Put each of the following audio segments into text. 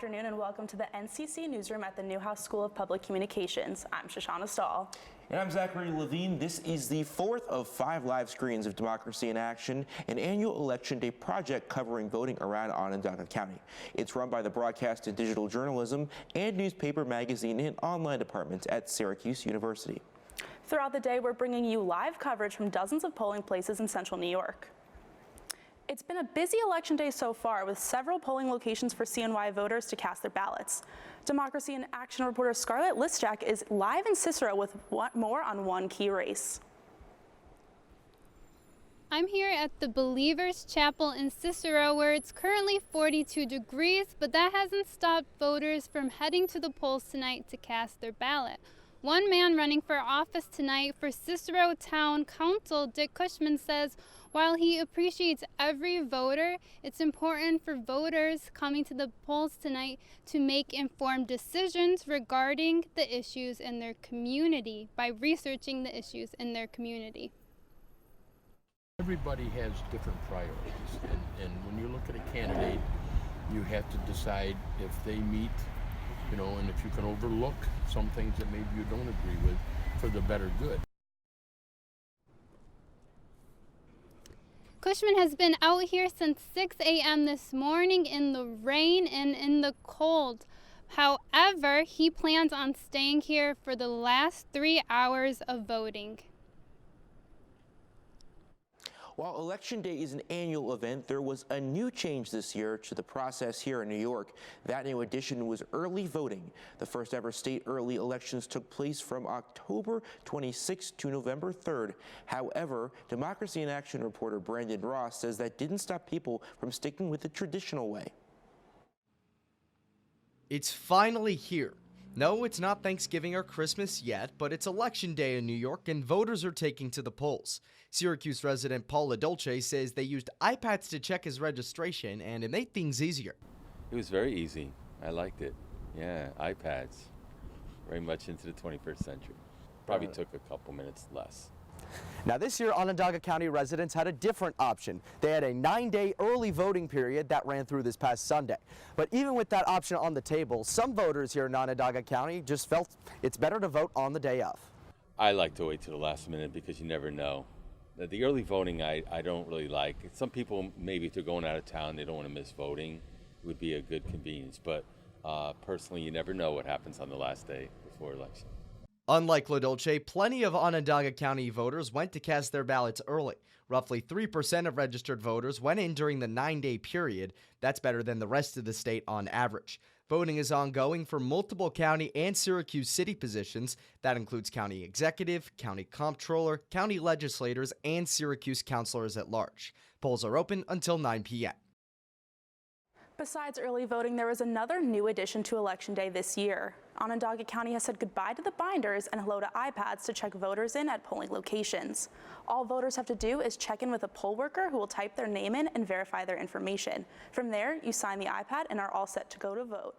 afternoon and welcome to the NCC Newsroom at the Newhouse School of Public Communications. I'm Shoshana Stahl. And I'm Zachary Levine. This is the fourth of 5 live screens of Democracy in Action, an annual Election Day project covering voting around Onondaga County. It's run by the Broadcast and Digital Journalism and Newspaper, Magazine, and Online departments at Syracuse University. Throughout the day, we're bringing you live coverage from dozens of polling places in central New York. It's been a busy election day so far, with several polling locations for CNY voters to cast their ballots. Democracy in Action reporter Scarlett Listjack is live in Cicero with more on one key race. I'm here at the Believers Chapel in Cicero, where it's currently 42 degrees, but that hasn't stopped voters from heading to the polls tonight to cast their ballot. One man running for office tonight for Cicero Town Council, Dick Cushman, says while he appreciates every voter, it's important for voters coming to the polls tonight to make informed decisions regarding the issues in their community by researching the issues in their community. Everybody has different priorities, and when you look at a candidate, you have to decide if they meet, and if you can overlook some things that maybe you don't agree with for the better good. Cushman has been out here since 6 a.m. this morning in the rain and in the cold. However, he plans on staying here for the last 3 hours of voting. While Election Day is an annual event, there was a new change this year to the process here in New York. That new addition was early voting. The first ever state early elections took place from October 26th to November 3rd. However, Democracy in Action reporter Brandon Ross says that didn't stop people from sticking with the traditional way. It's finally here. No, it's not Thanksgiving or Christmas yet, but it's Election Day in New York and voters are taking to the polls. Syracuse resident Paul LaDolce says they used iPads to check his registration and it made things easier. It was very easy. I liked it. Yeah, iPads. Very much into the 21st century. Probably took a couple minutes less. Now this year, Onondaga County residents had a different option. They had a 9-day early voting period that ran through this past Sunday. But even with that option on the table, some voters here in Onondaga County just felt it's better to vote on the day of. I like to wait to the last minute because you never know. The early voting I don't really like. Some people, maybe if they're going out of town, they don't want to miss voting. It would be a good convenience. But personally, you never know what happens on the last day before election. Unlike LaDolce, plenty of Onondaga County voters went to cast their ballots early. Roughly 3% of registered voters went in during the 9-day period. That's better than the rest of the state on average. Voting is ongoing for multiple county and Syracuse city positions. That includes county executive, county comptroller, county legislators, and Syracuse councilors at large. Polls are open until 9 p.m. Besides early voting, there was another new addition to Election Day this year. Onondaga County has said goodbye to the binders and hello to iPads to check voters in at polling locations. All voters have to do is check in with a poll worker who will type their name in and verify their information. From there, you sign the iPad and are all set to go to vote.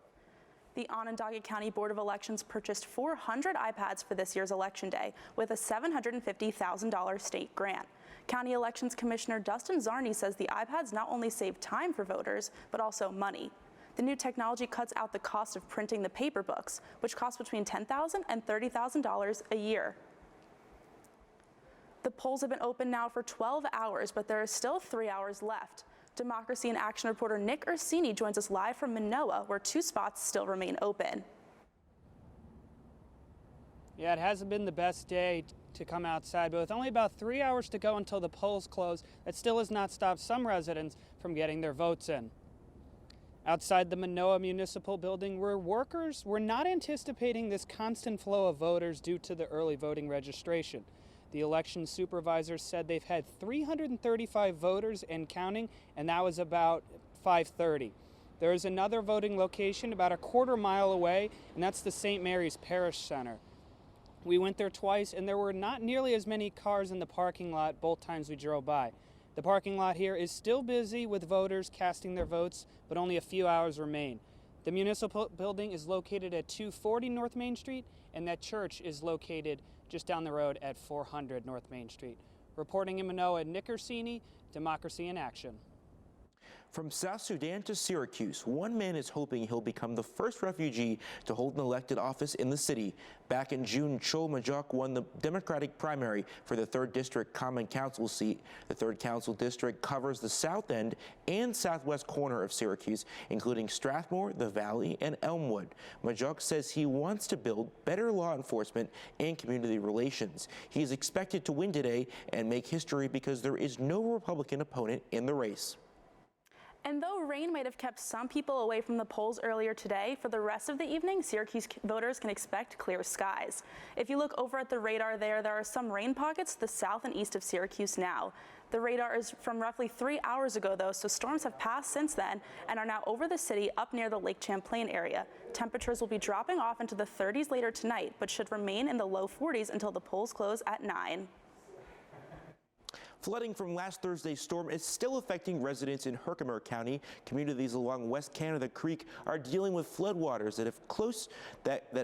The Onondaga County Board of Elections purchased 400 iPads for this year's Election Day with a $750,000 state grant. County Elections Commissioner Dustin Zarney says the iPads not only save time for voters, but also money. The new technology cuts out the cost of printing the paper books, which cost between $10,000 and $30,000 a year. The polls have been open now for 12 hours, but there is still 3 hours left. Democracy in Action reporter Nick Ursini joins us live from Manoa, where 2 spots still remain open. Yeah, it hasn't been the best day to come outside, but with only about 3 hours to go until the polls close, that still has not stopped some residents from getting their votes in. Outside the Manoa Municipal Building, where workers were not anticipating this constant flow of voters due to the early voting registration. The election supervisors said they've had 335 voters and counting, and that was about 5:30. There is another voting location about a quarter mile away, and that's the St. Mary's Parish Center. We went there twice, and there were not nearly as many cars in the parking lot both times we drove by. The parking lot here is still busy with voters casting their votes, but only a few hours remain. The municipal building is located at 240 North Main Street, and that church is located just down the road at 400 North Main Street. Reporting in Manoa, Nick Ursini, Democracy in Action. From South Sudan to Syracuse, one man is hoping he'll become the first refugee to hold an elected office in the city. Back in June, Cho Majok won the Democratic primary for the 3rd District Common Council seat. The 3rd Council District covers the south end and southwest corner of Syracuse, including Strathmore, the Valley, and Elmwood. Majok says he wants to build better law enforcement and community relations. He is expected to win today and make history because there is no Republican opponent in the race. And though rain might have kept some people away from the polls earlier today, for the rest of the evening, Syracuse voters can expect clear skies. If you look over at the radar there are some rain pockets to the south and east of Syracuse now. The radar is from roughly 3 hours ago, though, so storms have passed since then and are now over the city up near the Lake Champlain area. Temperatures will be dropping off into the 30s later tonight, but should remain in the low 40s until the polls close at 9. Flooding from last Thursday's storm is still affecting residents in Herkimer County. Communities along West Canada Creek are dealing with floodwaters that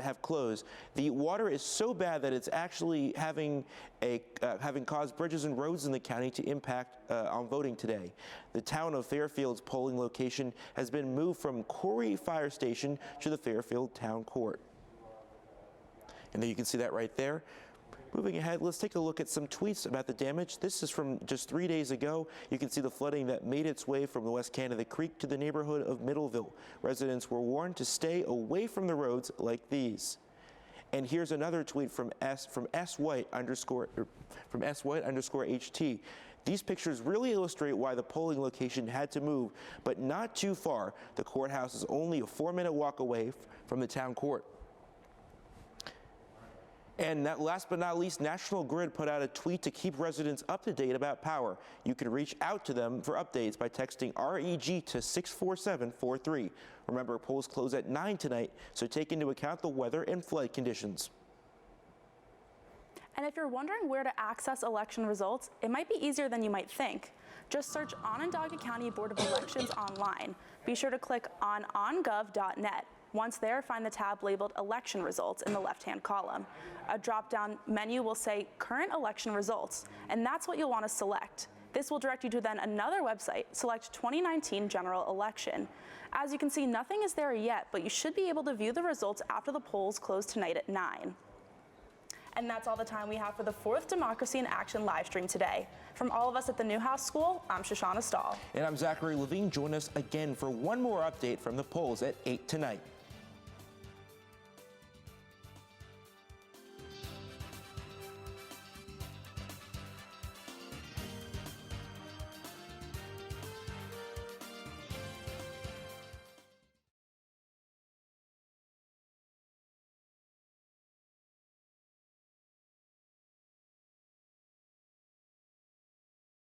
have closed. The water is so bad that it's actually having caused bridges and roads in the county to impact on voting today. The town of Fairfield's polling location has been moved from Corey Fire Station to the Fairfield Town Court. And there you can see that right there. Moving ahead, let's take a look at some tweets about the damage. This is from just 3 days ago. You can see the flooding that made its way from the West Canada Creek to the neighborhood of Middleville. Residents were warned to stay away from the roads like these. And here's another tweet from S_White_HT. These pictures really illustrate why the polling location had to move, but not too far. The courthouse is only a 4-minute walk away from the town court. And last but not least, National Grid put out a tweet to keep residents up to date about power. You can reach out to them for updates by texting REG to 64743. Remember, polls close at 9 tonight, so take into account the weather and flood conditions. And if you're wondering where to access election results, it might be easier than you might think. Just search Onondaga County Board of Elections online. Be sure to click on ongov.net. Once there, find the tab labeled Election Results in the left-hand column. A drop-down menu will say Current Election Results, and that's what you'll want to select. This will direct you to then another website, select 2019 General Election. As you can see, nothing is there yet, but you should be able to view the results after the polls close tonight at 9. And that's all the time we have for the 4th Democracy in Action live stream today. From all of us at the Newhouse School, I'm Shoshana Stahl. And I'm Zachary Levine. Join us again for one more update from the polls at 8 tonight.